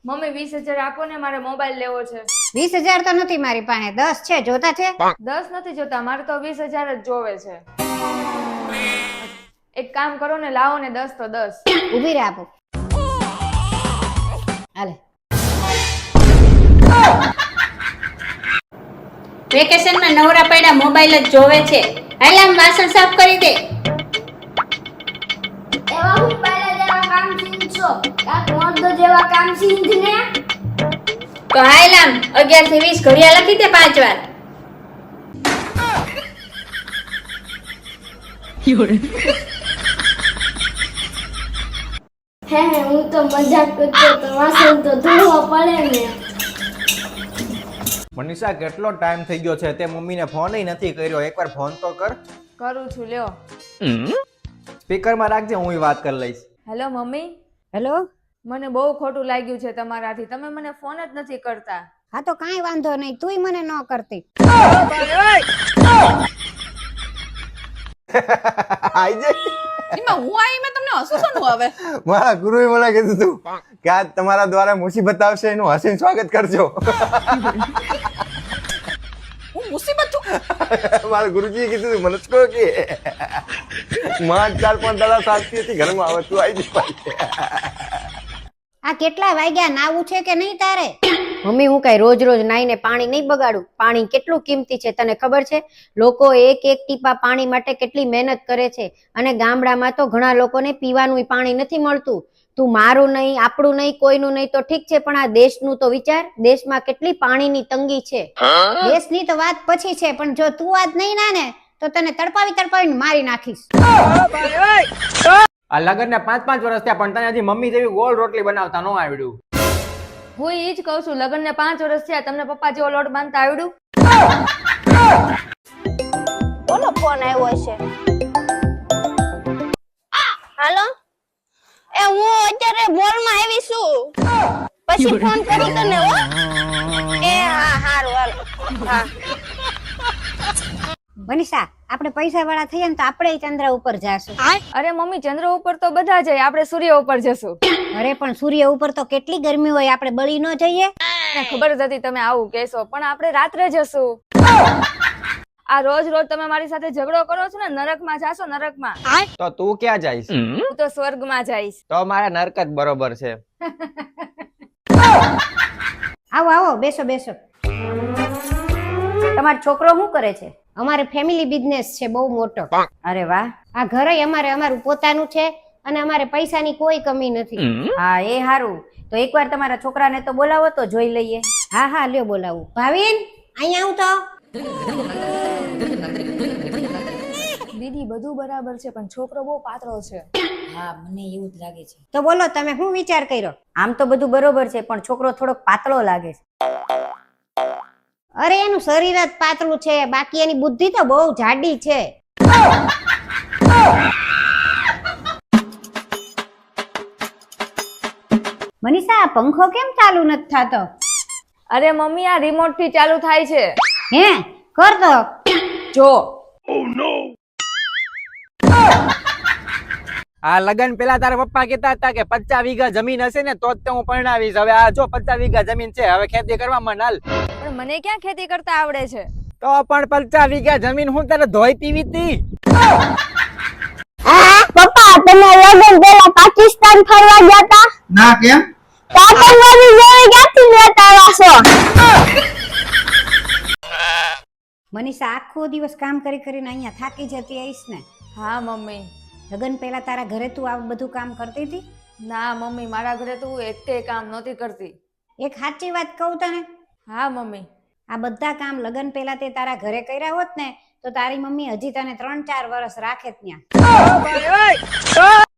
Mummy 20,000 આપો ને, મારે મોબાઈલ લેવો છે. 20,000 તો નથી મારી પાસે, 10 છે. જોતા છે? 10 નથી જોતા, મારે તો 20,000 જ જોવે છે. એક કામ કરો ને, લાવો ને 10 તો 10. ઊભી રહે, આપો. હાલે. વેકેશનમાં નવરા પડ્યા મોબાઈલ જ જોવે છે. હાલ આમ વાસણ સાફ કરી દે. એવા હું પહેલા જેવા કામ શીખશો, કાક મર્દ જેવા કામ શીખને. તો હાલ આમ 11 થી 20 ઘડિયા લખી દે 5 વાર. હે હું તો મજાક કરતો તો વાસણ તો ધોવા પડે ને. મનીષા કેટલો ટાઈમ થઈ ગયો છે તે મમ્મીને ફોન નથી કર્યો, એકવાર ફોન તો કર. કરું છું, લ્યો. સ્પીકરમાં રાખજે, હું વાત કરી લઈશ. Hello mummy. હેલો. મને બહુ ખોટું લાગ્યું છે તમારાથી, તમે મને ફોન જ નથી કરતા. હા તો કાંઈ વાંધો નહીં, તુંય મને ન કરતી. આઈ જઈ. એમાં હું આવી મેં તમને હસું હવે. મારા ગુરુએ મને કીધું તું કે આજ તમારા દ્વારા મુસીબત આવશે, એનું હસીને સ્વાગત કરજો. હું મુસીબત છું. મારા ગુરુજીએ કીધું તું, મને જ કહો કે માં 4-5 દાડા શાંતિ હતી ઘરમાં, આવે તું આવી જઈ. આ કેટલા વાગ્યા, નાવું છે કે નહીં તારે? મમ્મી હું કઈ રોજ રોજ નાઈને પાણી નહીં બગાડું. પાણી કેટલું કિંમતી છે તને ખબર છે? લોકો એક એક ટીપા પાણી માટે કેટલી મહેનત કરે છે, અને ગામડામાં તો ઘણા લોકોને પીવાનું પાણી નથી મળતું. તું મારું નહીં, આપણું નહીં, કોઈનું નહીં તો ઠીક છે, પણ આ દેશનું તો વિચાર. દેશમાં કેટલી પાણીની તંગી છે. દેશની તો વાત પછી છે, પણ જો તું આજ નહીં ના ને તો તને તડપાવીને મારી નાખીશ. આ લગન ને 5-5 વર્ષ થયા પણ તને હજી મમ્મી જેવી ગોળ રોટલી બનાવતા ન આવડ્યું. હું ઈ જ કહું છું, લગ્ન ને 5 વર્ષ થયા, તમને પપ્પા જેવો લોટ બાંધતા આવડ્યું? કોનો ફોન આવ્યો છે? હાલો, એ હું અત્યારે મોલમાં આવી છું, પછી ફોન કરું તને. હો એ હા, હારું હાલ. હા મનીષા, આપણે પૈસા વાળા થઈએ ને તો આપણે ચંદ્ર ઉપર જાશું. અરે મમ્મી, ચંદ્ર ઉપર તો બધા જાય, આપણે સૂર્ય ઉપર જશું. અરે પણ સૂર્ય ઉપર તો કેટલી ગરમી હોય, આપણે બળી ન જઈએ? મને ખબર જ હતી તમે આવું કહેશો, પણ આપણે રાત્રે જશું. આ રોજ રોજ તમે મારી સાથે ઝઘડો કરો છો ને, નરકમાં જાશો, નરકમાં. તો તું ક્યાં જઈશ? હું તો સ્વર્ગમાં જઈશ. તો મારા નરક જ બરોબર છે. આવો આવો, બેસો બેસો. તમારો છોકરો શું કરે છે? અમારે ફેમિલી બિઝનેસ છે બહુ મોટો. અરે વાહ. આ ઘરે અમારું પોતાનું છે, અને અમારે પૈસાની કોઈ કમી નથી. હા એ સારું. તો એકવાર તમારા છોકરાને તો બોલાવો તો જોઈ લઈએ. હા હા લ્યો બોલાવું. ભાવિન, અહીંયા આવું તો. દીદી બધું બરાબર છે, પણ છોકરો બહુ પાતળો છે. હા મને એવું જ લાગે છે. તો બોલો તમે શું વિચાર કર્યો? આમ તો બધું બરોબર છે, પણ છોકરો થોડોક પાતળો લાગે છે. અરે એનું શરીર જ પાતળું છે, બાકી એની બુદ્ધિ તો બહુ જાડી છે. મનીષા, પંખો કેમ ચાલુ નથી થતો? અરે મમ્મી, આ રિમોટ થી ચાલુ થાય છે. હે, કર દો. જો. આ લગન પેલા તારા પપ્પા કહેતા હતા કે 50 વીઘા જમીન હશે ને તો જ હું પરણાવીશ. હવે આ જો 50 વીઘા જમીન છે, હવે ખેતી કરવા માંડ. પણ મને ક્યાં ખેતી કરતા આવડે છે? તો પણ 50 વીઘા જમીન હું તારે ધોઈ પીવી હતી. પપ્પા, તમે લગન પહેલા પાકિસ્તાન ફરવા ગયા હતા? ના, કેમ? આતંકવાદી જેવી ક્યાંથી લેતા આવ્યા મનીષા, આખો દિવસ કામ કરી કરીને અહીંયા થાકી જતી આવીશ ને? હા મમ્મી. લગન પહેલા તારા ઘરે તું આવું બધું કામ કરતી હતી? ના મમ્મી, મારા ઘરે તો હું એકે કામ નહોતી કરતી. એક સાચી વાત કહું તને? હા મમ્મી. આ બધા કામ લગન પહેલા તે તારા ઘરે કર્યા હોત ને તો તારી મમ્મી હજી તને 3-4 વર્ષ રાખે ત્યાં.